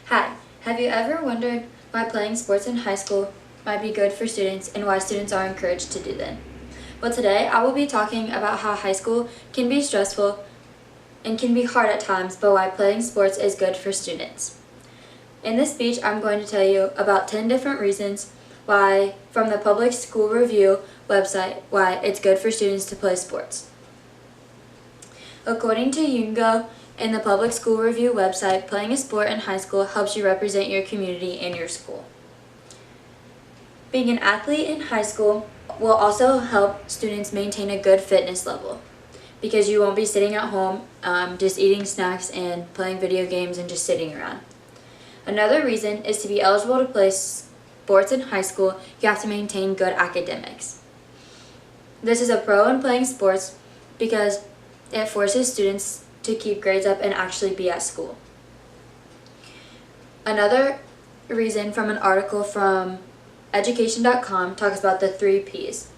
Hi, have you ever wondered why playing sports in high school might be good for students and why students are encouraged to do them? Well, today I will be talking about how high school can be stressful and can be hard at times, but why playing sports is good for students. In this speech, I'm going to tell you about 10 different reasons why, from the Public School Review website, why it's good for students to play sports. According to UNGO and the Public School Review website, playing a sport in high school helps you represent your community and your school. Being an athlete in high school will also help students maintain a good fitness level because you won't be sitting at home just eating snacks and playing video games and just sitting around. Another reason is to be eligible to play sports in high school, you have to maintain good academics. This is a pro in playing sports because it forces students to keep grades up and actually be at school. Another reason from an article from education.com talks about the 3 Ps.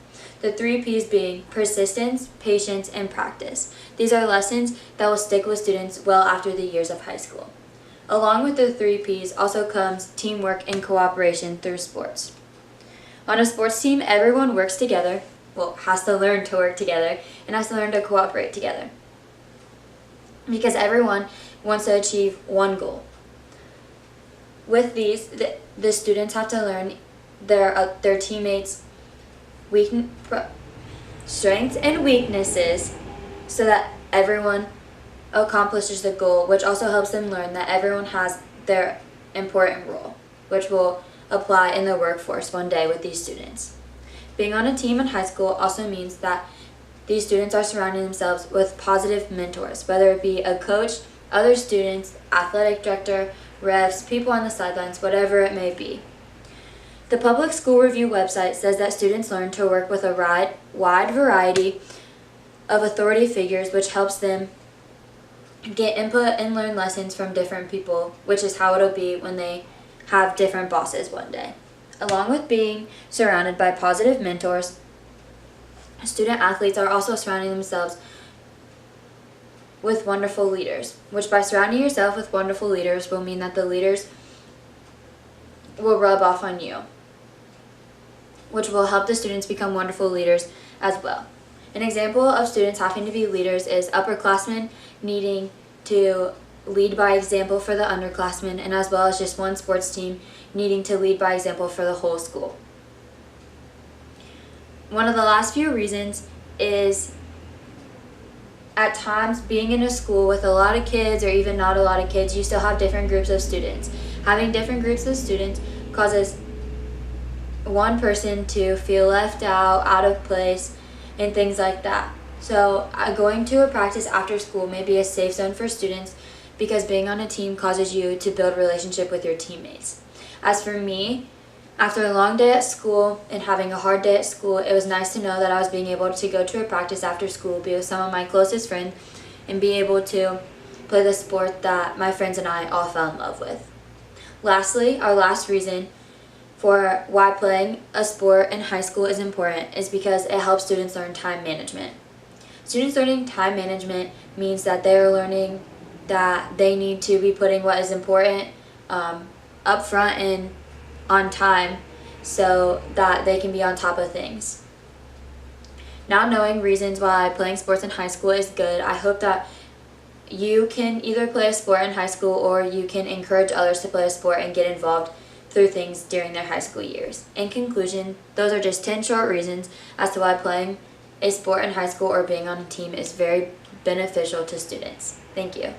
The 3 Ps being persistence, patience, and practice. These are lessons that will stick with students well after the years of high school. Along with the 3 Ps also comes teamwork and cooperation through sports. On a sports team, everyone works together, has to learn to work together, and has to learn to cooperate together. Because everyone wants to achieve one goal. With these, the students have to learn their teammates' strengths and weaknesses so that everyone accomplishes the goal, which also helps them learn that everyone has their important role, which will apply in the workforce one day with these students. Being on a team in high school also means that these students are surrounding themselves with positive mentors, whether it be a coach, other students, athletic director, refs, people on the sidelines, whatever it may be. The Public School Review website says that students learn to work with a wide variety of authority figures, which helps them get input and learn lessons from different people, which is how it'll be when they have different bosses one day. Along with being surrounded by positive mentors, student athletes are also surrounding themselves with wonderful leaders, which by surrounding yourself with wonderful leaders will mean that the leaders will rub off on you, which will help the students become wonderful leaders as well. An example of students having to be leaders is upperclassmen needing to lead by example for the underclassmen, and as well as just one sports team needing to lead by example for the whole school. One of the last few reasons is at times being in a school with a lot of kids or even not a lot of kids, you still have different groups of students. Having different groups of students causes one person to feel left out of place, and things like that. So going to a practice after school may be a safe zone for students because being on a team causes you to build a relationship with your teammates. As for me, after a long day at school and having a hard day at school, it was nice to know that I was being able to go to a practice after school, be with some of my closest friends, and be able to play the sport that my friends and I all fell in love with. Lastly, our last reason for why playing a sport in high school is important is because it helps students learn time management. Students learning time management means that they are learning that they need to be putting what is important up front and on time so that they can be on top of things. Now knowing reasons why playing sports in high school is good, I hope that you can either play a sport in high school or you can encourage others to play a sport and get involved through things during their high school years. In conclusion, those are just 10 short reasons as to why playing a sport in high school or being on a team is very beneficial to students. Thank you.